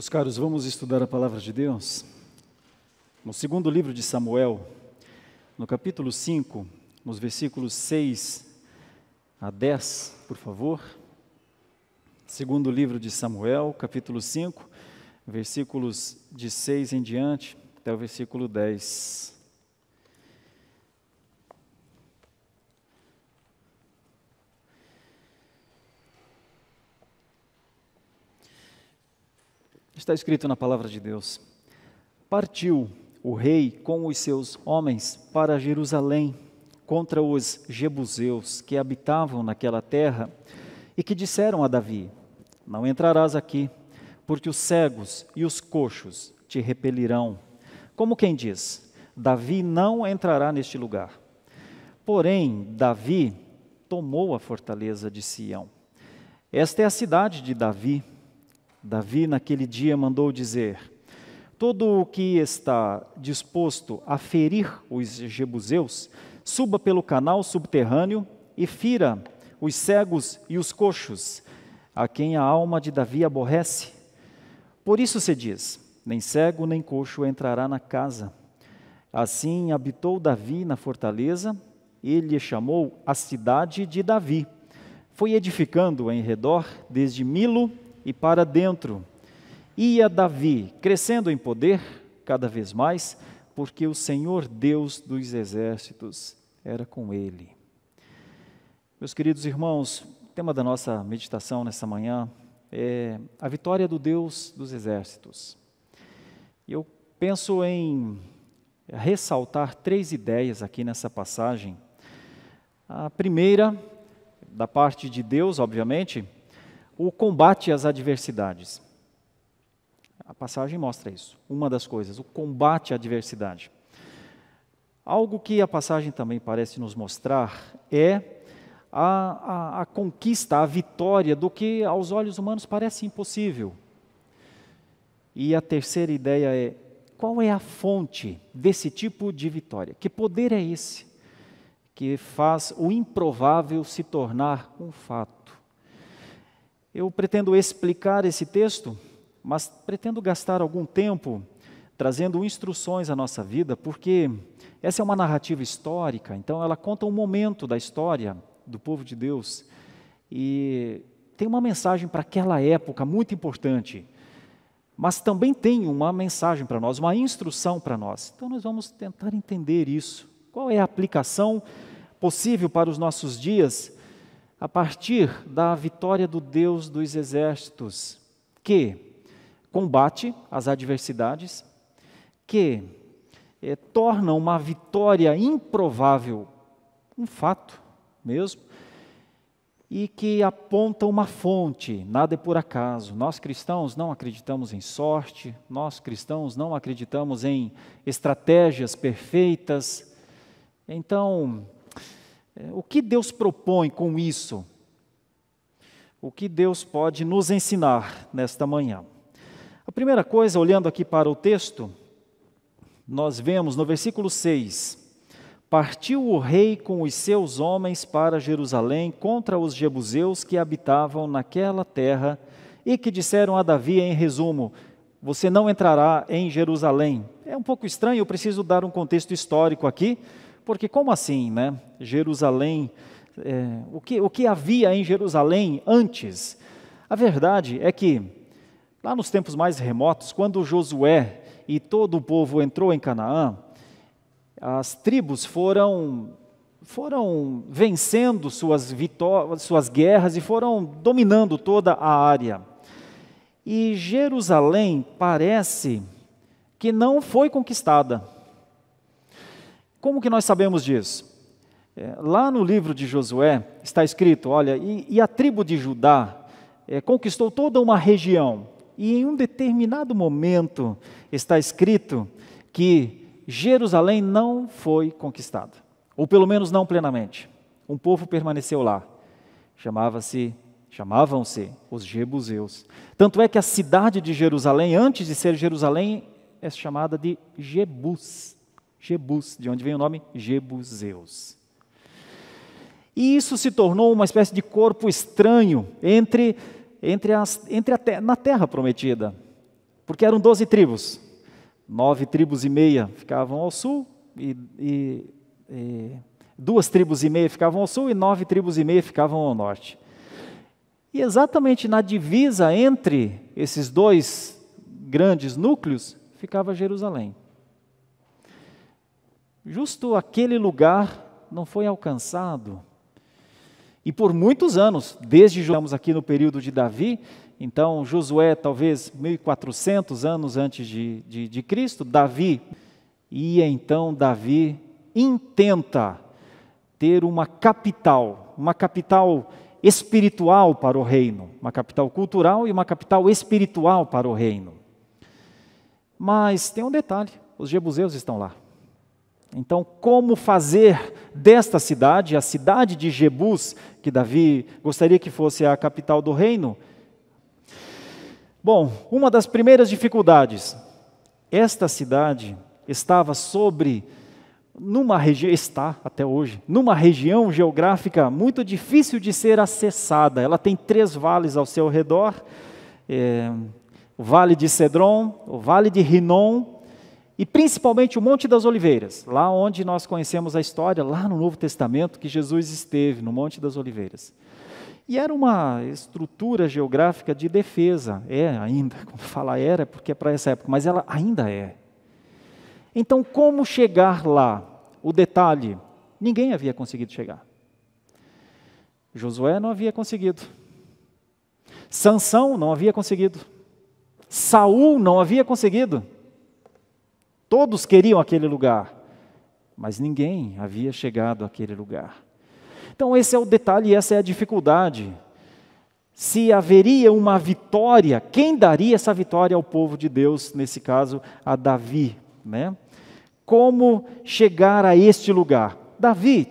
Meus caros, vamos estudar a palavra de Deus no segundo livro de Samuel, no capítulo 5, nos versículos 6 a 10, por favor. Segundo livro de Samuel, capítulo 5, versículos de 6 em diante, até o versículo 10. Está escrito na palavra de Deus: Partiu o rei com os seus homens para Jerusalém contra os jebuseus que habitavam naquela terra e que disseram a Davi: Não entrarás aqui, porque os cegos e os coxos te repelirão. Como quem diz: Davi não entrará neste lugar. Porém, Davi tomou a fortaleza de Sião. Esta é a cidade de Davi. Davi, naquele dia, mandou dizer: Todo o que está disposto a ferir os jebuseus, suba pelo canal subterrâneo e fira os cegos e os coxos, a quem a alma de Davi aborrece. Por isso se diz: Nem cego nem coxo entrará na casa. Assim habitou Davi na fortaleza, ele chamou a cidade de Davi. Foi edificando em redor, desde Milo e para dentro. Ia Davi crescendo em poder cada vez mais, porque o Senhor Deus dos exércitos era com ele. Meus queridos irmãos, o tema da nossa meditação nessa manhã é a vitória do Deus dos exércitos. Eu penso em ressaltar 3 ideias aqui nessa passagem. A primeira, da parte de Deus, obviamente, o combate às adversidades. A passagem mostra isso, uma das coisas, o combate à adversidade. Algo que a passagem também parece nos mostrar é a conquista, a vitória do que aos olhos humanos parece impossível. E a terceira ideia é: qual é a fonte desse tipo de vitória? Que poder é esse que faz o improvável se tornar um fato? Eu pretendo explicar esse texto, mas pretendo gastar algum tempo trazendo instruções à nossa vida, porque essa é uma narrativa histórica, então ela conta um momento da história do povo de Deus e tem uma mensagem para aquela época muito importante, mas também tem uma mensagem para nós, uma instrução para nós. Então nós vamos tentar entender isso. Qual é a aplicação possível para os nossos dias a partir da vitória do Deus dos exércitos, que combate as adversidades, que torna uma vitória improvável um fato mesmo, e que aponta uma fonte, nada é por acaso. Nós cristãos não acreditamos em sorte, nós cristãos não acreditamos em estratégias perfeitas. Então, o que Deus propõe com isso? O que Deus pode nos ensinar nesta manhã? A primeira coisa, olhando aqui para o texto, nós vemos no versículo 6: Partiu o rei com os seus homens para Jerusalém contra os jebuseus que habitavam naquela terra e que disseram a Davi, em resumo: Você não entrará em Jerusalém. É um pouco estranho, eu preciso dar um contexto histórico aqui, porque como assim, né? Jerusalém, o que havia em Jerusalém antes? A verdade é que, lá nos tempos mais remotos, quando Josué e todo o povo entrou em Canaã, as tribos foram vencendo suas guerras e foram dominando toda a área. E Jerusalém parece que não foi conquistada. Como que nós sabemos disso? Lá no livro de Josué está escrito, olha, e a tribo de Judá conquistou toda uma região, e em um determinado momento está escrito que Jerusalém não foi conquistada, ou pelo menos não plenamente. Um povo permaneceu lá, chamavam-se os jebuseus. Tanto é que a cidade de Jerusalém, antes de ser Jerusalém, é chamada de Jebus, de onde vem o nome Jebuseus. E isso se tornou uma espécie de corpo estranho na terra prometida. porque eram 12 tribos. 9 tribos e meia ficavam ao sul, e 2 tribos e meia ficavam ao sul, e 9 tribos e meia ficavam ao norte. E exatamente na divisa entre esses 2 grandes núcleos, ficava Jerusalém. Justo aquele lugar não foi alcançado. E por muitos anos, desde estamos aqui no período de Davi, então Josué talvez 1400 anos antes de Cristo, Davi intenta ter uma capital espiritual para o reino, uma capital cultural e uma capital espiritual para o reino. Mas tem um detalhe, os jebuseus estão lá. Então, como fazer desta cidade, a cidade de Jebus, que Davi gostaria que fosse a capital do reino? Bom, uma das primeiras dificuldades, esta cidade estava está até hoje, numa região geográfica muito difícil de ser acessada. Ela tem 3 vales ao seu redor, o Vale de Cedron, o Vale de Rinom, e principalmente o Monte das Oliveiras, lá onde nós conhecemos a história, lá no Novo Testamento, que Jesus esteve, no Monte das Oliveiras. E era uma estrutura geográfica de defesa, ainda, quando fala era, porque é para essa época, mas ela ainda é. Então, como chegar lá? O detalhe, ninguém havia conseguido chegar. Josué não havia conseguido. Sansão não havia conseguido. Saul não havia conseguido. Todos queriam aquele lugar, mas ninguém havia chegado àquele lugar. Então esse é o detalhe e essa é a dificuldade. Se haveria uma vitória, quem daria essa vitória ao povo de Deus, nesse caso a Davi, né? Como chegar a este lugar? Davi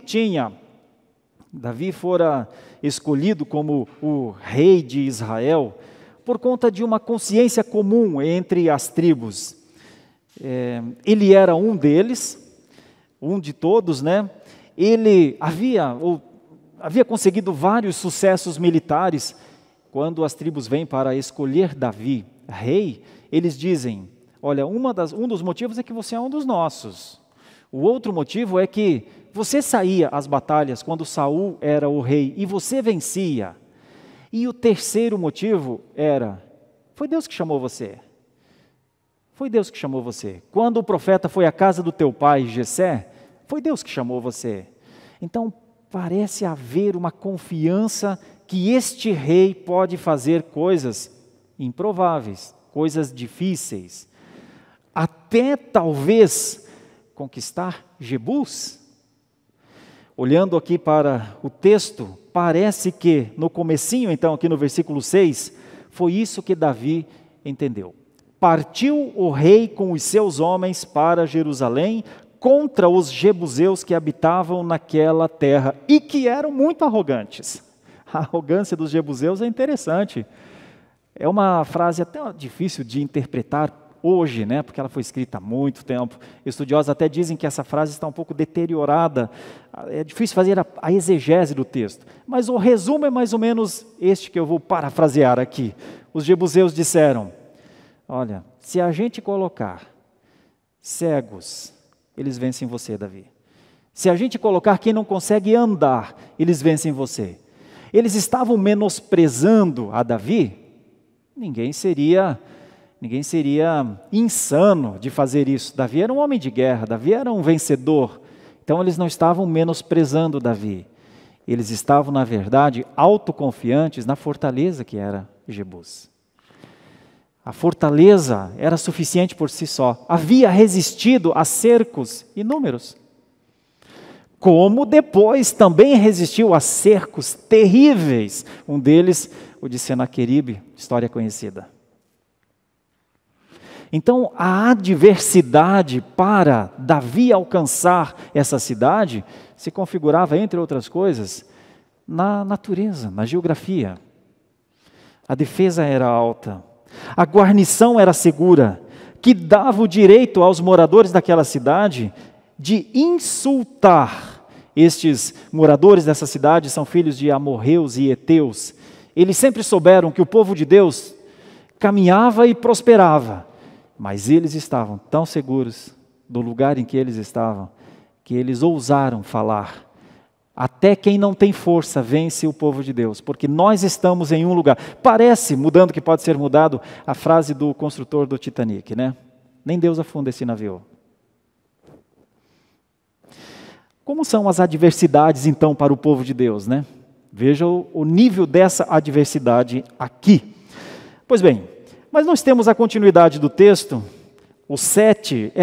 fora escolhido como o rei de Israel por conta de uma consciência comum entre as tribos. Ele era um deles, um de todos, né? Ele havia conseguido vários sucessos militares. Quando as tribos vêm para escolher Davi rei, eles dizem: olha, um dos motivos é que você é um dos nossos. O outro motivo é que você saía às batalhas quando Saul era o rei e você vencia. E o terceiro motivo foi Deus que chamou você. Foi Deus que chamou você. Quando o profeta foi à casa do teu pai, Jessé, foi Deus que chamou você. Então, parece haver uma confiança que este rei pode fazer coisas improváveis, coisas difíceis, até talvez conquistar Jebus. Olhando aqui para o texto, parece que no comecinho, então aqui no versículo 6, foi isso que Davi entendeu. Partiu o rei com os seus homens para Jerusalém contra os jebuseus que habitavam naquela terra e que eram muito arrogantes. A arrogância dos jebuseus é interessante. É uma frase até difícil de interpretar hoje, né? Porque ela foi escrita há muito tempo. Estudiosos até dizem que essa frase está um pouco deteriorada. É difícil fazer a exegese do texto. Mas o resumo é mais ou menos este que eu vou parafrasear aqui. Os jebuseus disseram: olha, se a gente colocar cegos, eles vencem você, Davi. Se a gente colocar quem não consegue andar, eles vencem você. Eles estavam menosprezando a Davi. Ninguém seria insano de fazer isso. Davi era um homem de guerra, Davi era um vencedor. Então eles não estavam menosprezando Davi. Eles estavam, na verdade, autoconfiantes na fortaleza que era Jebus. A fortaleza era suficiente por si só. Havia resistido a cercos inúmeros. Como depois também resistiu a cercos terríveis. Um deles, o de Senaqueribe, história conhecida. Então, a adversidade para Davi alcançar essa cidade se configurava, entre outras coisas, na natureza, na geografia. A defesa era alta. A guarnição era segura, que dava o direito aos moradores daquela cidade de insultar. Estes moradores dessa cidade são filhos de amorreus e heteus. Eles sempre souberam que o povo de Deus caminhava e prosperava Mas eles estavam tão seguros do lugar em que eles estavam, que eles ousaram falar. Até quem não tem força vence o povo de Deus, porque nós estamos em um lugar. Parece, mudando que pode ser mudado, a frase do construtor do Titanic, né? Nem Deus afunda esse navio. Como são as adversidades, então, para o povo de Deus, né? Veja o nível dessa adversidade aqui. Pois bem, mas nós temos a continuidade do texto. O 7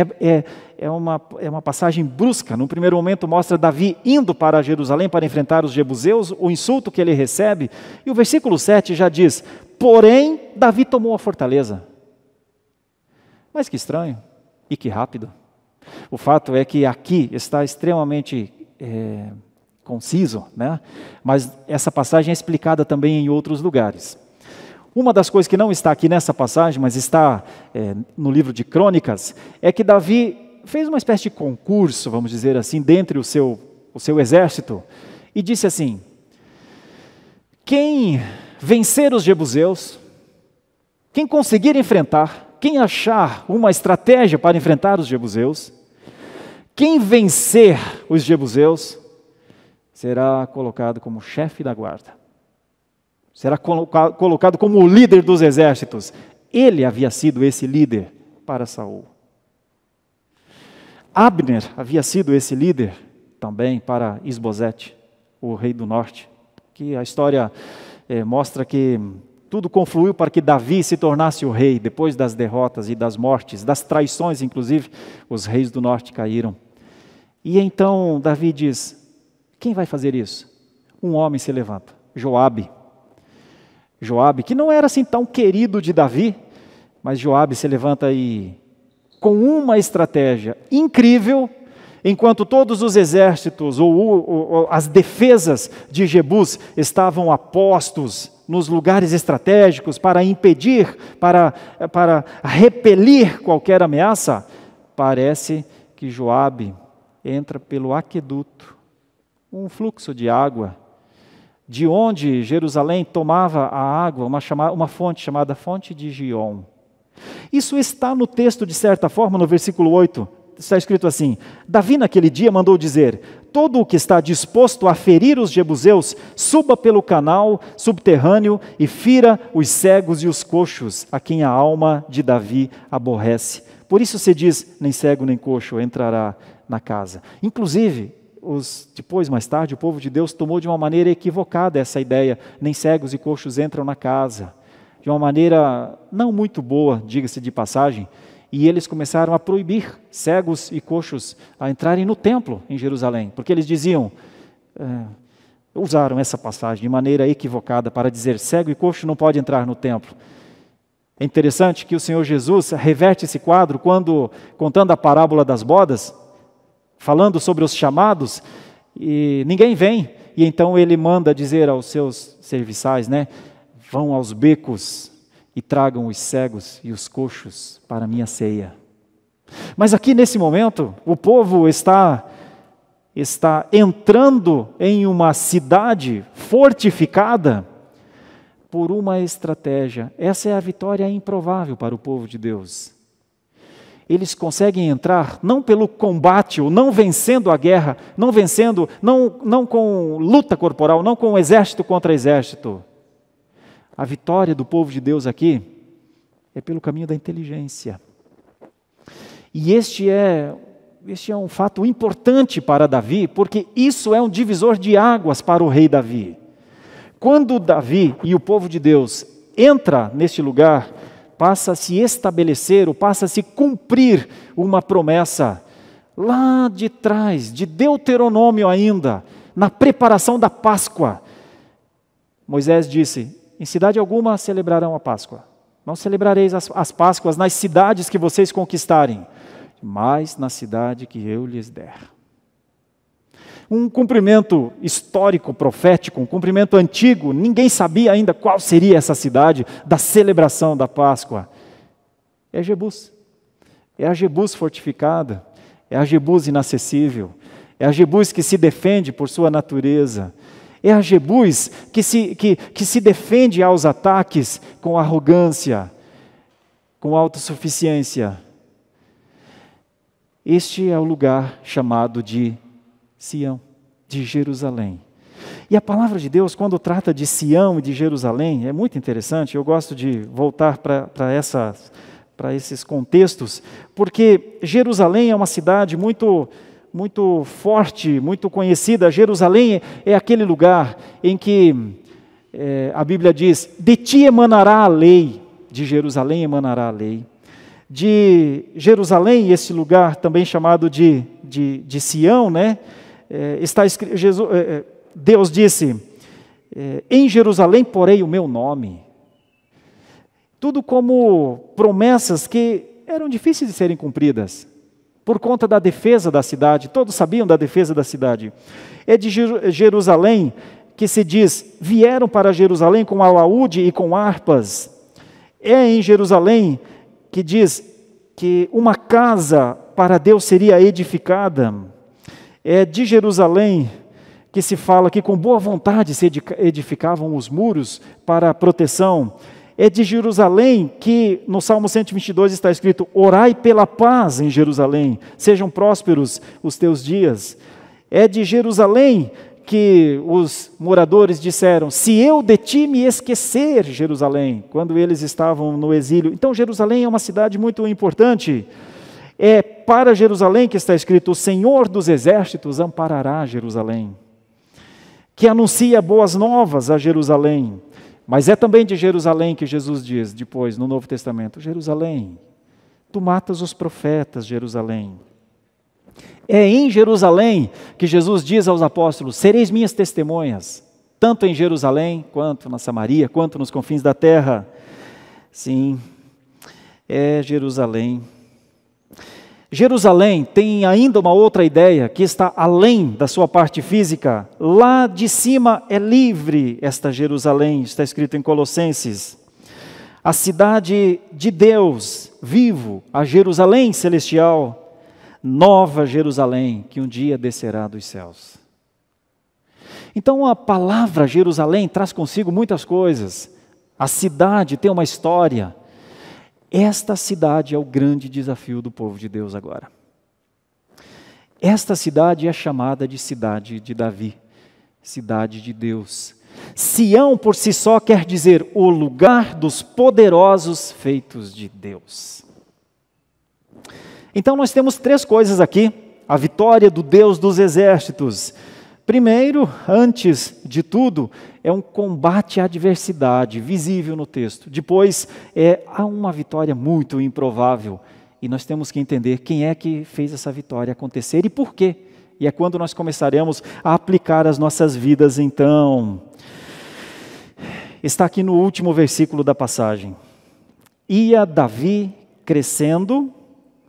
é uma passagem brusca. No primeiro momento mostra Davi indo para Jerusalém para enfrentar os jebuseus, o insulto que ele recebe. E o versículo 7 já diz, porém, Davi tomou a fortaleza. Mas que estranho e que rápido. O fato é que aqui está extremamente conciso, né? Mas essa passagem é explicada também em outros lugares. Uma das coisas que não está aqui nessa passagem, mas está no livro de Crônicas, é que Davi fez uma espécie de concurso, vamos dizer assim, dentre o seu exército, e disse assim, quem vencer os jebuseus, quem conseguir enfrentar, quem achar uma estratégia para enfrentar os jebuseus, quem vencer os jebuseus, será colocado como chefe da guarda. Será colocado como o líder dos exércitos. Ele havia sido esse líder para Saul. Abner havia sido esse líder também para Isbosete, o rei do norte. Que a história mostra que tudo confluiu para que Davi se tornasse o rei. Depois das derrotas e das mortes, das traições inclusive, os reis do norte caíram. E então Davi diz, quem vai fazer isso? Um homem se levanta, Joabe, que não era assim tão querido de Davi, mas Joabe se levanta e, com uma estratégia incrível, enquanto todos os exércitos ou as defesas de Jebus estavam a postos nos lugares estratégicos para impedir, para repelir qualquer ameaça, parece que Joabe entra pelo aqueduto, um fluxo de água, de onde Jerusalém tomava a água, uma fonte chamada Fonte de Gion. Isso está no texto, de certa forma, no versículo 8, está escrito assim, Davi naquele dia mandou dizer, todo o que está disposto a ferir os jebuseus, suba pelo canal subterrâneo e fira os cegos e os coxos, a quem a alma de Davi aborrece. Por isso se diz, nem cego nem coxo entrará na casa. Inclusive, depois, mais tarde, o povo de Deus tomou de uma maneira equivocada essa ideia, nem cegos e coxos entram na casa, de uma maneira não muito boa, diga-se de passagem, e eles começaram a proibir cegos e coxos a entrarem no templo em Jerusalém, porque eles diziam, usaram essa passagem de maneira equivocada para dizer, cego e coxo não pode entrar no templo. É interessante que o Senhor Jesus reverte esse quadro quando, contando a parábola das bodas, falando sobre os chamados, e ninguém vem, e então ele manda dizer aos seus serviçais, né, vão aos becos e tragam os cegos e os coxos para a minha ceia. Mas aqui nesse momento, o povo está entrando em uma cidade fortificada por uma estratégia. Essa é a vitória improvável para o povo de Deus. Eles conseguem entrar não pelo combate, ou não vencendo a guerra, não com luta corporal, não com exército contra exército. A vitória do povo de Deus aqui é pelo caminho da inteligência. E este é um fato importante para Davi, porque isso é um divisor de águas para o rei Davi. Quando Davi e o povo de Deus entra neste lugar, passa a se estabelecer, ou passa a se cumprir uma promessa lá de trás, de Deuteronômio ainda, na preparação da Páscoa. Moisés disse, em cidade alguma celebrarão a Páscoa. Não celebrareis as Páscoas nas cidades que vocês conquistarem, mas na cidade que eu lhes der. Um cumprimento histórico, profético, um cumprimento antigo, ninguém sabia ainda qual seria essa cidade da celebração da Páscoa. É Jebus. É a Jebus fortificada, é a Jebus inacessível, é a Jebus que se defende por sua natureza, é a Jebus que se defende aos ataques com arrogância, com autossuficiência. Este é o lugar chamado de Sião, de Jerusalém. E a palavra de Deus, quando trata de Sião e de Jerusalém, é muito interessante. Eu gosto de voltar para esses contextos, porque Jerusalém é uma cidade muito forte, muito conhecida. Jerusalém é aquele lugar em que a Bíblia diz: de ti emanará a lei, de Jerusalém emanará a lei. De Jerusalém, esse lugar também chamado de Sião, né? Está escrito, Deus disse: em Jerusalém porei o meu nome. Tudo como promessas que eram difíceis de serem cumpridas, por conta da defesa da cidade. Todos sabiam da defesa da cidade. É de Jerusalém que se diz: vieram para Jerusalém com alaúde e com harpas. É em Jerusalém que diz que uma casa para Deus seria edificada. É de Jerusalém que se fala que com boa vontade se edificavam os muros para a proteção. É de Jerusalém que no Salmo 122 está escrito: orai pela paz em Jerusalém, sejam prósperos os teus dias. É de Jerusalém que os moradores disseram: se eu de ti me esquecer, Jerusalém, quando eles estavam no exílio. Então Jerusalém é uma cidade muito importante. É para Jerusalém que está escrito: o Senhor dos exércitos amparará Jerusalém, que anuncia boas novas a Jerusalém. Mas é também de Jerusalém que Jesus diz, depois, no Novo Testamento: Jerusalém, tu matas os profetas, Jerusalém. É em Jerusalém que Jesus diz aos apóstolos: sereis minhas testemunhas, tanto em Jerusalém, quanto na Samaria, quanto nos confins da terra. Sim, é Jerusalém. Jerusalém tem ainda uma outra ideia que está além da sua parte física. Lá de cima é livre esta Jerusalém, está escrito em Colossenses. A cidade de Deus vivo, a Jerusalém celestial, nova Jerusalém, que um dia descerá dos céus. Então a palavra Jerusalém traz consigo muitas coisas. A cidade tem uma história. Esta cidade é o grande desafio do povo de Deus agora. Esta cidade é chamada de cidade de Davi, cidade de Deus. Sião por si só quer dizer o lugar dos poderosos feitos de Deus. Então nós temos três coisas aqui: a vitória do Deus dos exércitos. Primeiro, antes de tudo, é um combate à adversidade, visível no texto. Depois, há uma vitória muito improvável. E nós temos que entender quem é que fez essa vitória acontecer e por quê. E é quando nós começaremos a aplicar as nossas vidas, então. Está aqui no último versículo da passagem. Ia Davi crescendo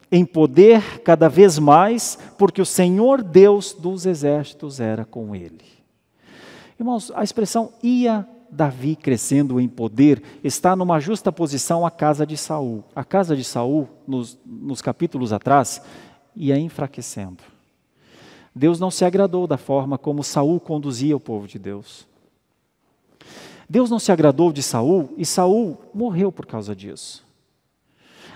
em poder cada vez mais, porque o Senhor Deus dos exércitos era com ele. Irmãos, a expressão ia Davi crescendo em poder está numa justa posição à casa de Saul. A casa de Saul, nos capítulos atrás, ia enfraquecendo. Deus não se agradou da forma como Saul conduzia o povo de Deus. Deus não se agradou de Saul e Saul morreu por causa disso.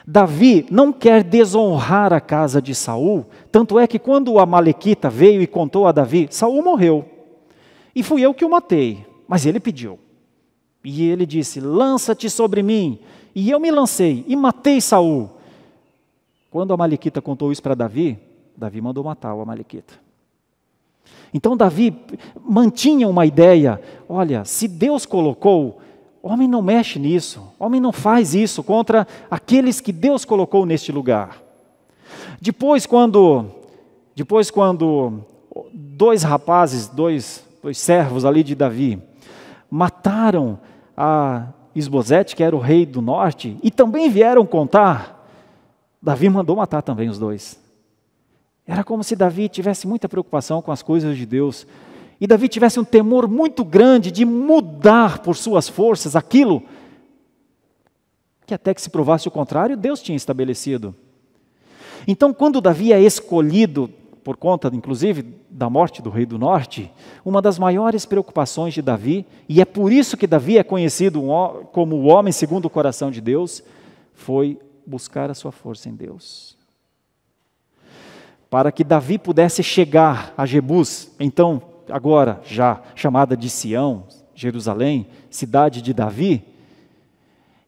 Davi não quer desonrar a casa de Saul, tanto é que quando o amalequita veio e contou a Davi: Saul morreu, e fui eu que o matei, mas ele pediu. E ele disse: lança-te sobre mim. E eu me lancei e matei Saul. Quando o amalequita contou isso para Davi, Davi mandou matar o amalequita. Então Davi mantinha uma ideia: olha, se Deus colocou, homem não mexe nisso, homem não faz isso contra aqueles que Deus colocou neste lugar. Depois quando dois rapazes, dois servos ali de Davi, mataram a Isbosete, que era o rei do norte, e também vieram contar, Davi mandou matar também os dois. Era como se Davi tivesse muita preocupação com as coisas de Deus. E Davi tivesse um temor muito grande de mudar por suas forças aquilo que, até que se provasse o contrário, Deus tinha estabelecido. Então, quando Davi é escolhido, por conta, inclusive, da morte do rei do norte, uma das maiores preocupações de Davi, e é por isso que Davi é conhecido como o homem segundo o coração de Deus, foi buscar a sua força em Deus. Para que Davi pudesse chegar a Jebus, então, agora já chamada de Sião, Jerusalém, cidade de Davi,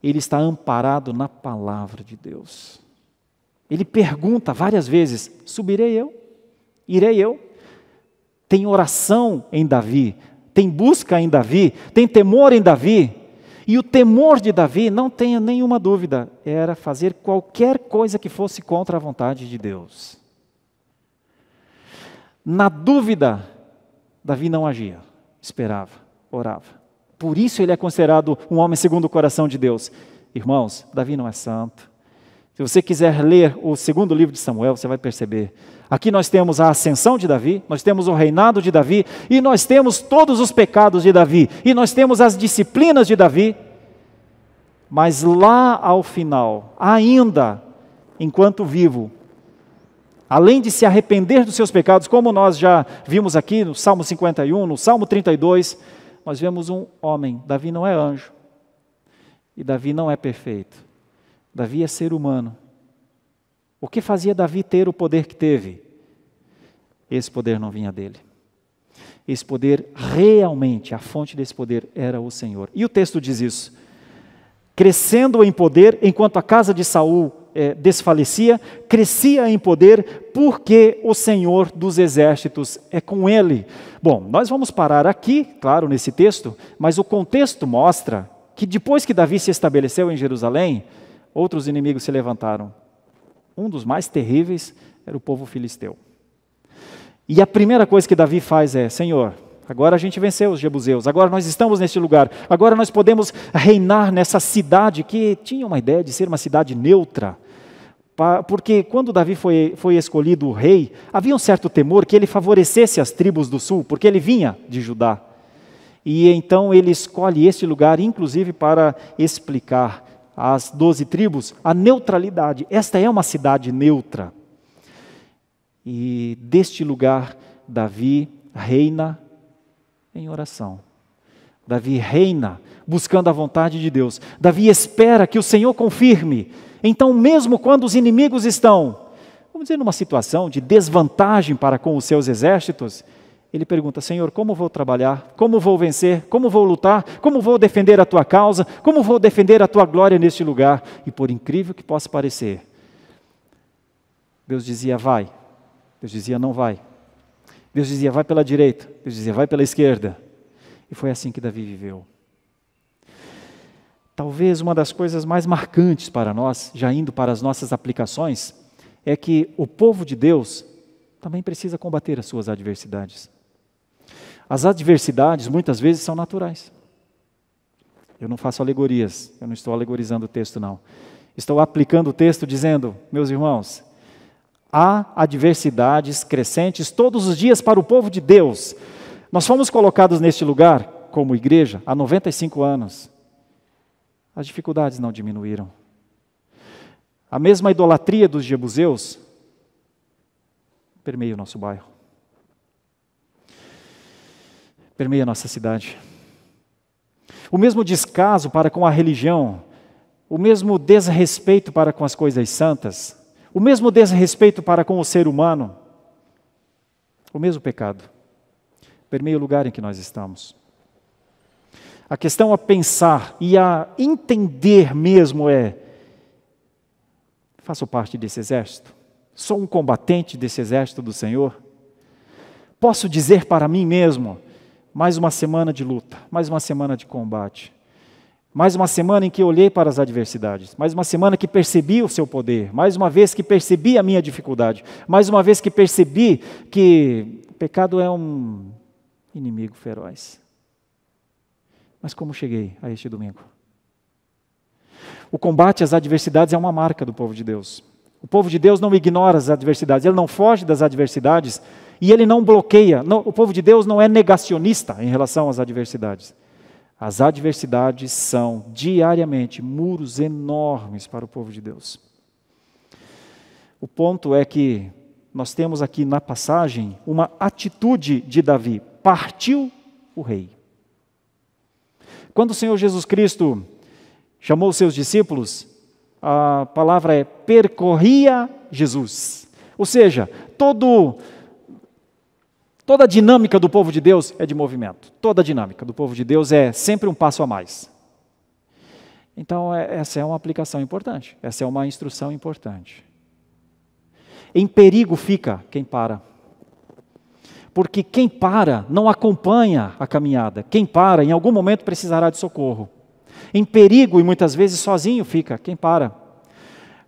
ele está amparado na palavra de Deus. Ele pergunta várias vezes: subirei eu? Irei eu? Tem oração em Davi, tem busca em Davi, tem temor em Davi. E o temor de Davi, não tenha nenhuma dúvida, era fazer qualquer coisa que fosse contra a vontade de Deus. Na dúvida, Davi não agia, esperava, orava. Por isso ele é considerado um homem segundo o coração de Deus. Irmãos, Davi não é santo. Se você quiser ler o segundo livro de Samuel, você vai perceber. Aqui nós temos a ascensão de Davi, nós temos o reinado de Davi, e nós temos todos os pecados de Davi, e nós temos as disciplinas de Davi. Mas lá ao final, ainda enquanto vivo, além de se arrepender dos seus pecados, como nós já vimos aqui no Salmo 51, no Salmo 32, nós vemos um homem. Davi não é anjo, e Davi não é perfeito. Davi é ser humano. O que fazia Davi ter o poder que teve? Esse poder não vinha dele. Esse poder realmente, a fonte desse poder era o Senhor. E o texto diz isso: crescendo em poder, enquanto a casa de Saul desfalecia, crescia em poder, porque o Senhor dos exércitos é com ele. Bom, nós vamos parar aqui, claro, nesse texto, mas o contexto mostra que depois que Davi se estabeleceu em Jerusalém, outros inimigos se levantaram. Um dos mais terríveis era o povo filisteu. E a primeira coisa que Davi faz é: Senhor, agora a gente venceu os jebuseus, agora nós estamos neste lugar, agora nós podemos reinar nessa cidade que tinha uma ideia de ser uma cidade neutra. Porque quando Davi foi escolhido o rei, havia um certo temor que ele favorecesse as tribos do sul, porque ele vinha de Judá. E então ele escolhe este lugar, inclusive para explicar às 12 tribos a neutralidade. Esta é uma cidade neutra. E deste lugar, Davi reina em oração. Davi reina buscando a vontade de Deus. Davi espera que o Senhor confirme. Então, mesmo quando os inimigos estão, vamos dizer, numa situação de desvantagem para com os seus exércitos, ele pergunta: Senhor, como vou trabalhar? Como vou vencer? Como vou lutar? Como vou defender a tua causa? Como vou defender a tua glória neste lugar? E por incrível que possa parecer, Deus dizia: vai. Deus dizia: não vai. Deus dizia: vai pela direita. Deus dizia: vai pela esquerda. E foi assim que Davi viveu. Talvez uma das coisas mais marcantes para nós, já indo para as nossas aplicações, é que o povo de Deus também precisa combater as suas adversidades. As adversidades muitas vezes são naturais. Eu não faço alegorias, eu não estou alegorizando o texto não. Estou aplicando o texto dizendo: meus irmãos, há adversidades crescentes todos os dias para o povo de Deus. Nós fomos colocados neste lugar, como igreja, há 95 anos. As dificuldades não diminuíram. A mesma idolatria dos jebuseus permeia o nosso bairro. Permeia a nossa cidade. O mesmo descaso para com a religião, o mesmo desrespeito para com as coisas santas, o mesmo desrespeito para com o ser humano, o mesmo pecado, permeia o lugar em que nós estamos. A questão a pensar e a entender mesmo é: faço parte desse exército? Sou um combatente desse exército do Senhor? Posso dizer para mim mesmo: mais uma semana de luta, mais uma semana de combate, mais uma semana em que olhei para as adversidades, mais uma semana que percebi o seu poder, mais uma vez que percebi a minha dificuldade, mais uma vez que percebi que o pecado é um inimigo feroz. Mas como cheguei a este domingo? O combate às adversidades é uma marca do povo de Deus. O povo de Deus não ignora as adversidades, ele não foge das adversidades e ele não bloqueia. Não, o povo de Deus não é negacionista em relação às adversidades. As adversidades são diariamente muros enormes para o povo de Deus. O ponto é que nós temos aqui na passagem uma atitude de Davi: partiu o rei. Quando o Senhor Jesus Cristo chamou os seus discípulos, a palavra é percorria Jesus. Ou seja, toda a dinâmica do povo de Deus é de movimento. Toda a dinâmica do povo de Deus é sempre um passo a mais. Então, essa é uma aplicação importante. Essa é uma instrução importante. Em perigo fica quem para. Porque quem para não acompanha a caminhada. Quem para, em algum momento, precisará de socorro. Em perigo e muitas vezes sozinho fica quem para.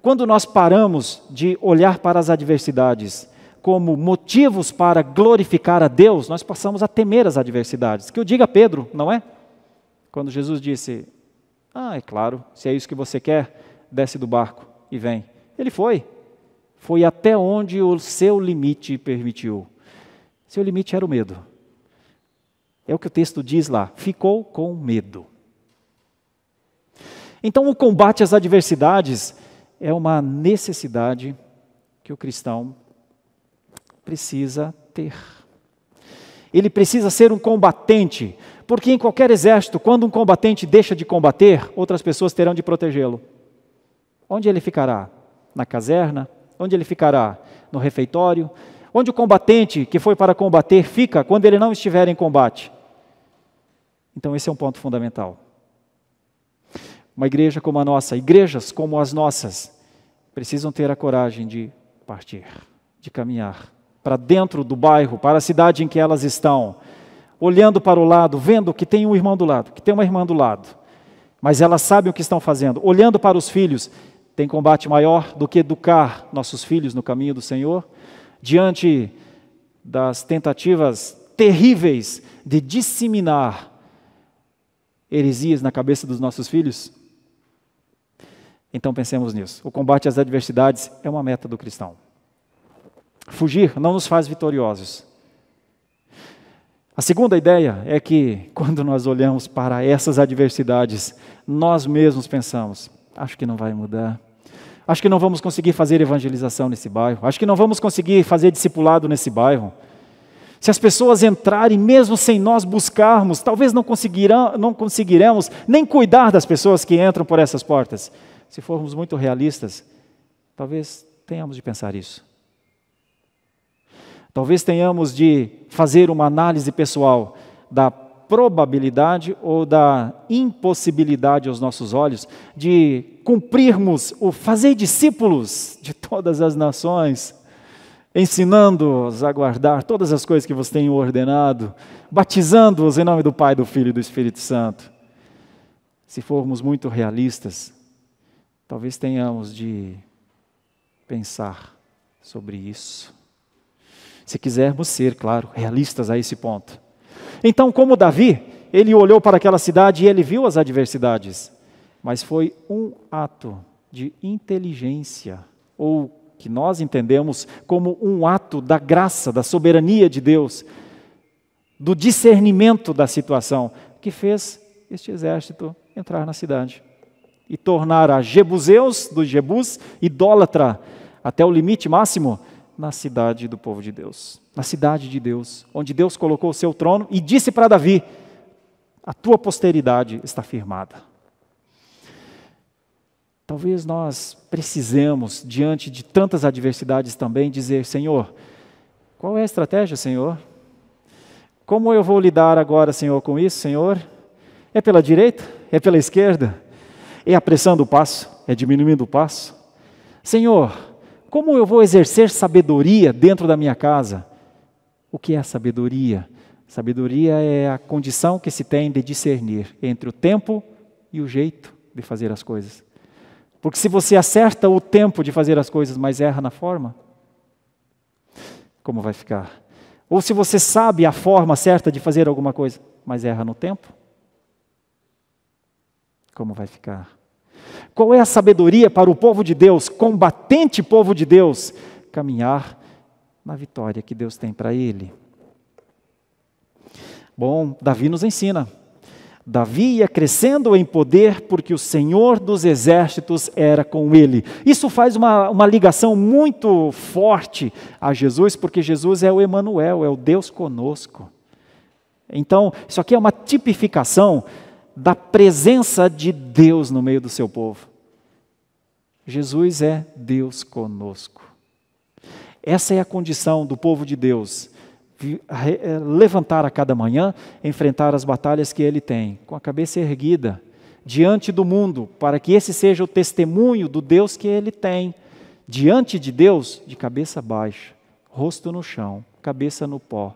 Quando nós paramos de olhar para as adversidades como motivos para glorificar a Deus, nós passamos a temer as adversidades. Que eu diga Pedro, não é? Quando Jesus disse, é claro, se é isso que você quer, desce do barco e vem. Ele foi. Foi até onde o seu limite permitiu. Seu limite era o medo. É o que o texto diz lá, ficou com medo. Então o combate às adversidades é uma necessidade que o cristão precisa ter. Ele precisa ser um combatente, porque em qualquer exército, quando um combatente deixa de combater, outras pessoas terão de protegê-lo. Onde ele ficará? Na caserna? Onde ele ficará? No refeitório? Onde o combatente que foi para combater fica quando ele não estiver em combate? Então esse é um ponto fundamental. Uma igreja como a nossa, igrejas como as nossas, precisam ter a coragem de partir, de caminhar para dentro do bairro, para a cidade em que elas estão, olhando para o lado, vendo que tem um irmão do lado, que tem uma irmã do lado, mas elas sabem o que estão fazendo, olhando para os filhos. Tem combate maior do que educar nossos filhos no caminho do Senhor, diante das tentativas terríveis de disseminar heresias na cabeça dos nossos filhos? Então pensemos nisso. O combate às adversidades é uma meta do cristão. Fugir não nos faz vitoriosos. A segunda ideia é que, quando nós olhamos para essas adversidades, nós mesmos pensamos, acho que não vai mudar. Acho que não vamos conseguir fazer evangelização nesse bairro. Acho que não vamos conseguir fazer discipulado nesse bairro. Se as pessoas entrarem, mesmo sem nós buscarmos, talvez não conseguiremos nem cuidar das pessoas que entram por essas portas. Se formos muito realistas, talvez tenhamos de pensar isso. Talvez tenhamos de fazer uma análise pessoal da probabilidade ou da impossibilidade aos nossos olhos de cumprirmos o fazer discípulos de todas as nações, ensinando-os a guardar todas as coisas que vos tenho ordenado, batizando-os em nome do Pai, do Filho e do Espírito Santo. Se formos muito realistas, talvez tenhamos de pensar sobre isso. Se quisermos ser, claro, realistas a esse ponto. Então, como Davi, ele olhou para aquela cidade e ele viu as adversidades, mas foi um ato de inteligência, ou que nós entendemos como um ato da graça, da soberania de Deus, do discernimento da situação, que fez este exército entrar na cidade e tornar a Jebuseus, do Jebus, idólatra até o limite máximo, na cidade do povo de Deus, na cidade de Deus, onde Deus colocou o seu trono e disse para Davi, a tua posteridade está firmada. Talvez nós precisemos, diante de tantas adversidades também, dizer, Senhor, qual é a estratégia, Senhor? Como eu vou lidar agora, Senhor, com isso, Senhor? É pela direita? É pela esquerda? É apressando o passo? É diminuindo o passo? Senhor, como eu vou exercer sabedoria dentro da minha casa? O que é sabedoria? Sabedoria é a condição que se tem de discernir entre o tempo e o jeito de fazer as coisas. Porque se você acerta o tempo de fazer as coisas, mas erra na forma, como vai ficar? Ou se você sabe a forma certa de fazer alguma coisa, mas erra no tempo, como vai ficar? Qual é a sabedoria para o povo de Deus, combatente povo de Deus, caminhar na vitória que Deus tem para ele? Bom, Davi nos ensina. Davi ia crescendo em poder porque o Senhor dos exércitos era com ele. Isso faz uma ligação muito forte a Jesus, porque Jesus é o Emanuel, é o Deus conosco. Então, isso aqui é uma tipificação da presença de Deus no meio do seu povo. Jesus é Deus conosco. Essa é a condição do povo de Deus, levantar a cada manhã, enfrentar as batalhas que ele tem, com a cabeça erguida, diante do mundo, para que esse seja o testemunho do Deus que ele tem, diante de Deus, de cabeça baixa, rosto no chão, cabeça no pó,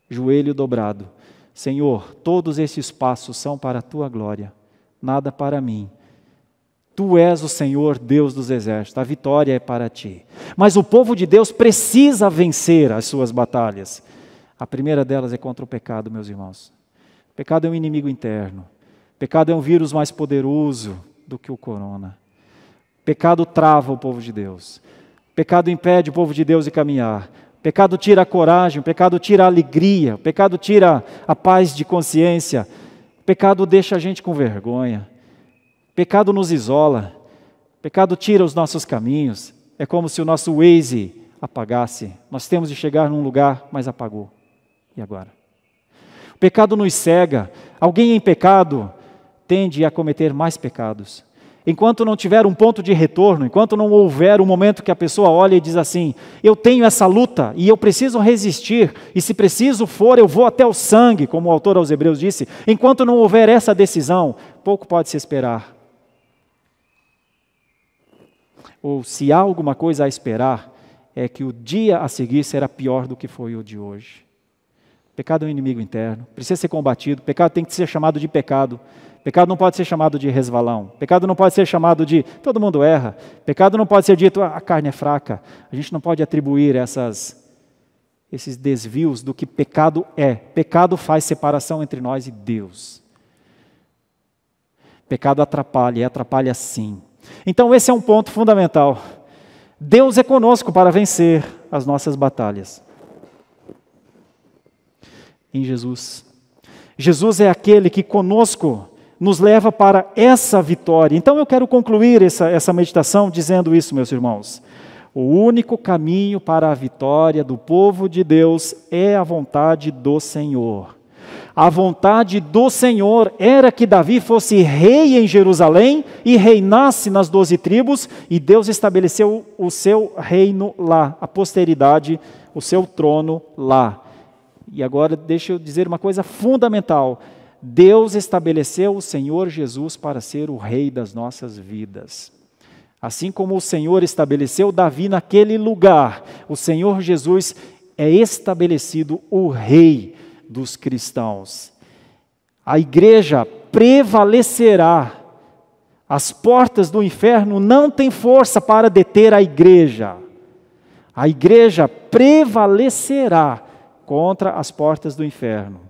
joelho dobrado. Senhor, todos esses passos são para a tua glória, nada para mim. Tu és o Senhor, Deus dos exércitos, a vitória é para ti. Mas o povo de Deus precisa vencer as suas batalhas. A primeira delas é contra o pecado, meus irmãos. O pecado é um inimigo interno. O pecado é um vírus mais poderoso do que o corona. O pecado trava o povo de Deus. O pecado impede o povo de Deus de caminhar. O pecado tira a coragem, o pecado tira a alegria, o pecado tira a paz de consciência. O pecado deixa a gente com vergonha. Pecado nos isola, pecado tira os nossos caminhos, é como se o nosso Waze apagasse. Nós temos de chegar num lugar, mas apagou. E agora? O pecado nos cega. Alguém em pecado tende a cometer mais pecados. Enquanto não tiver um ponto de retorno, enquanto não houver um momento que a pessoa olha e diz assim, eu tenho essa luta e eu preciso resistir, e se preciso for, eu vou até o sangue, como o autor aos Hebreus disse, enquanto não houver essa decisão, pouco pode se esperar. Ou se há alguma coisa a esperar, é que o dia a seguir será pior do que foi o de hoje. Pecado é um inimigo interno, precisa ser combatido, pecado tem que ser chamado de pecado. Pecado não pode ser chamado de resvalão, pecado não pode ser chamado de todo mundo erra, pecado não pode ser dito a carne é fraca. A gente não pode atribuir esses desvios do que pecado é. Pecado faz separação entre nós e Deus. Pecado atrapalha, e atrapalha sim. Então esse é um ponto fundamental. Deus é conosco para vencer as nossas batalhas. Em Jesus. Jesus é aquele que conosco nos leva para essa vitória. Então eu quero concluir essa meditação dizendo isso, meus irmãos. O único caminho para a vitória do povo de Deus é a vontade do Senhor. A vontade do Senhor era que Davi fosse rei em Jerusalém e reinasse nas 12 tribos, e Deus estabeleceu o seu reino lá, a posteridade, o seu trono lá. E agora deixa eu dizer uma coisa fundamental. Deus estabeleceu o Senhor Jesus para ser o rei das nossas vidas. Assim como o Senhor estabeleceu Davi naquele lugar, o Senhor Jesus é estabelecido o rei dos cristãos. A igreja prevalecerá. As portas do inferno não têm força para deter a igreja. A igreja prevalecerá contra as portas do inferno.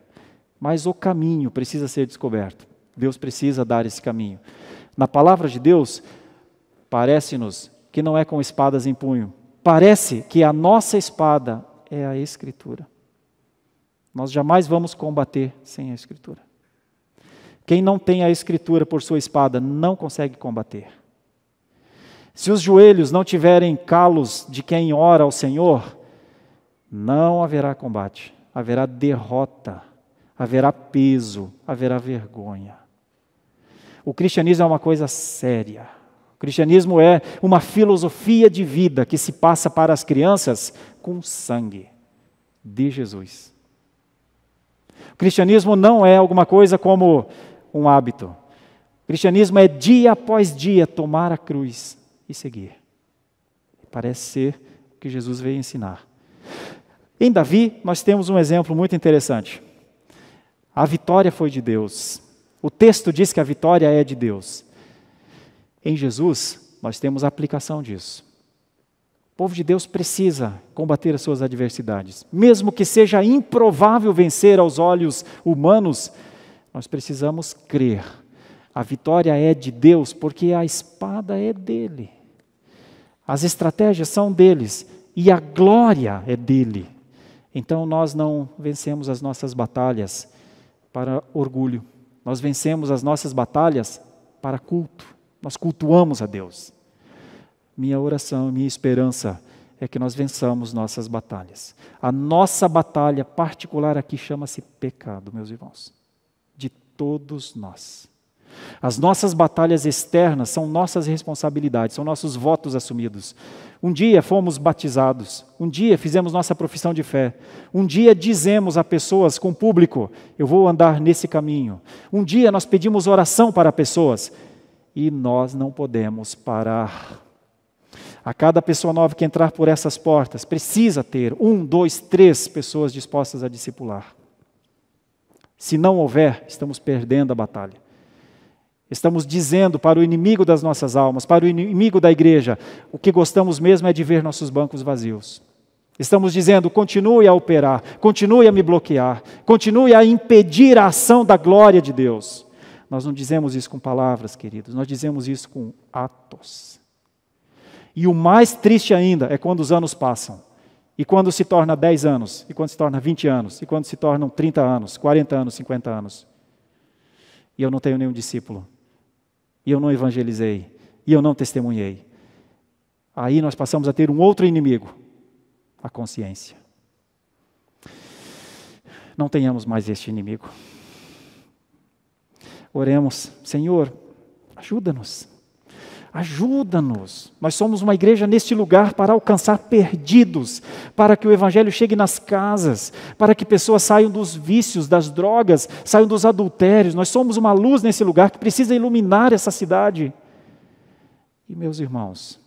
Mas o caminho precisa ser descoberto. Deus precisa dar esse caminho. Na palavra de Deus, parece-nos que não é com espadas em punho. Parece que a nossa espada é a Escritura. Nós jamais vamos combater sem a Escritura. Quem não tem a Escritura por sua espada não consegue combater. Se os joelhos não tiverem calos de quem ora ao Senhor, não haverá combate, haverá derrota, haverá peso, haverá vergonha. O cristianismo é uma coisa séria. O cristianismo é uma filosofia de vida que se passa para as crianças com sangue de Jesus. O cristianismo não é alguma coisa como um hábito. O cristianismo é dia após dia tomar a cruz e seguir. Parece ser o que Jesus veio ensinar. Em Davi, nós temos um exemplo muito interessante. A vitória foi de Deus. O texto diz que a vitória é de Deus. Em Jesus, nós temos a aplicação disso. O povo de Deus precisa combater as suas adversidades. Mesmo que seja improvável vencer aos olhos humanos, nós precisamos crer. A vitória é de Deus porque a espada é dele. As estratégias são deles e a glória é dele. Então nós não vencemos as nossas batalhas para orgulho. Nós vencemos as nossas batalhas para culto. Nós cultuamos a Deus. Minha oração, minha esperança é que nós vençamos nossas batalhas. A nossa batalha particular aqui chama-se pecado, meus irmãos. De todos nós. As nossas batalhas externas são nossas responsabilidades, são nossos votos assumidos. Um dia fomos batizados, um dia fizemos nossa profissão de fé, um dia dizemos a pessoas com público, eu vou andar nesse caminho. Um dia nós pedimos oração para pessoas e nós não podemos parar. A cada pessoa nova que entrar por essas portas, precisa ter 1, 2, 3 pessoas dispostas a discipular. Se não houver, estamos perdendo a batalha. Estamos dizendo para o inimigo das nossas almas, para o inimigo da igreja, o que gostamos mesmo é de ver nossos bancos vazios. Estamos dizendo, continue a operar, continue a me bloquear, continue a impedir a ação da glória de Deus. Nós não dizemos isso com palavras, queridos, nós dizemos isso com atos. E o mais triste ainda é quando os anos passam, e quando se torna 10 anos, e quando se torna 20 anos, e quando se tornam 30 anos, 40 anos, 50 anos. E eu não tenho nenhum discípulo. E eu não evangelizei, e eu não testemunhei. Aí nós passamos a ter um outro inimigo, a consciência. Não tenhamos mais este inimigo. Oremos, Senhor, ajuda-nos. Ajuda-nos. Nós somos uma igreja neste lugar para alcançar perdidos, para que o evangelho chegue nas casas, para que pessoas saiam dos vícios, das drogas, saiam dos adultérios. Nós somos uma luz nesse lugar que precisa iluminar essa cidade. E meus irmãos,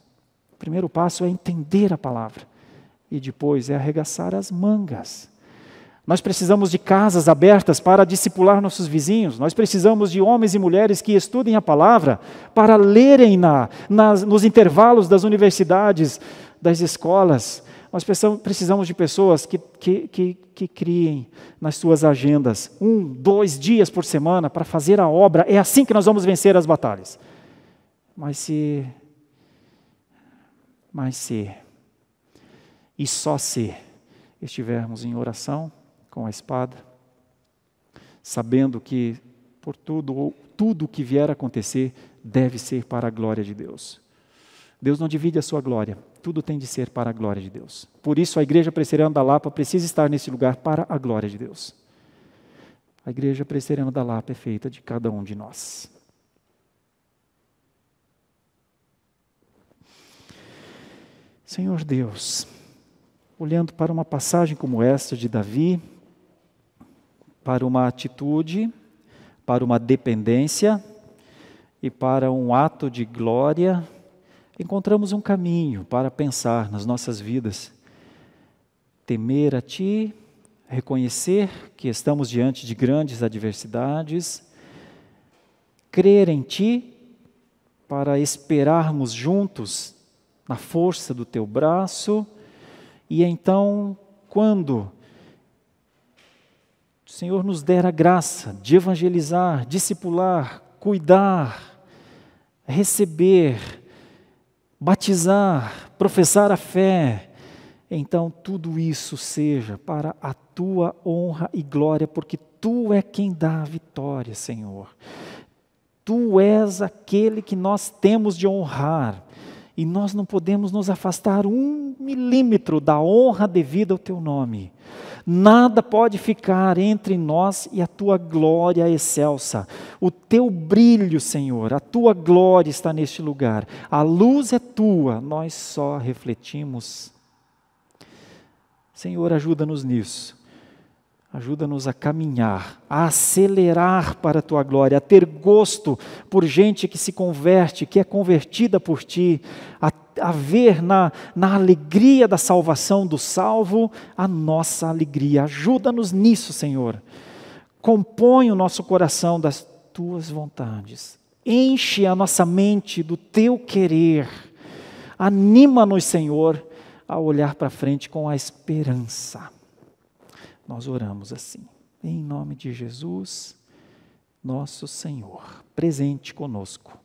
o primeiro passo é entender a palavra e depois é arregaçar as mangas. Nós precisamos de casas abertas para discipular nossos vizinhos. Nós precisamos de homens e mulheres que estudem a palavra para lerem nos intervalos das universidades, das escolas. Nós precisamos de pessoas que criem nas suas agendas 1, 2 dias por semana para fazer a obra. É assim que nós vamos vencer as batalhas. Mas se e só se estivermos em oração, com a espada, sabendo que por tudo que vier a acontecer deve ser para a glória de Deus. Deus não divide a sua glória, tudo tem de ser para a glória de Deus. Por isso a Igreja Presbiteriana da Lapa precisa estar nesse lugar para a glória de Deus. A Igreja Presbiteriana da Lapa é feita de cada um de nós. Senhor Deus, olhando para uma passagem como esta de Davi, para uma atitude, para uma dependência e para um ato de glória, encontramos um caminho para pensar nas nossas vidas. Temer a Ti, reconhecer que estamos diante de grandes adversidades, crer em Ti, para esperarmos juntos na força do Teu braço, e então, quando o Senhor nos der a graça de evangelizar, discipular, cuidar, receber, batizar, professar a fé, então tudo isso seja para a Tua honra e glória, porque Tu é quem dá a vitória, Senhor. Tu és aquele que nós temos de honrar, e nós não podemos nos afastar 1 milímetro da honra devida ao Teu nome. Nada pode ficar entre nós e a Tua glória excelsa. O Teu brilho, Senhor, a Tua glória está neste lugar. A luz é Tua, nós só refletimos. Senhor, ajuda-nos nisso. Ajuda-nos a caminhar, a acelerar para a Tua glória, a ter gosto por gente que se converte, que é convertida por Ti, a ver na alegria da salvação do salvo a nossa alegria. Ajuda-nos nisso, Senhor. Compõe o nosso coração das Tuas vontades. Enche a nossa mente do Teu querer. Anima-nos, Senhor, a olhar para frente com a esperança. Nós oramos assim, em nome de Jesus, nosso Senhor, presente conosco.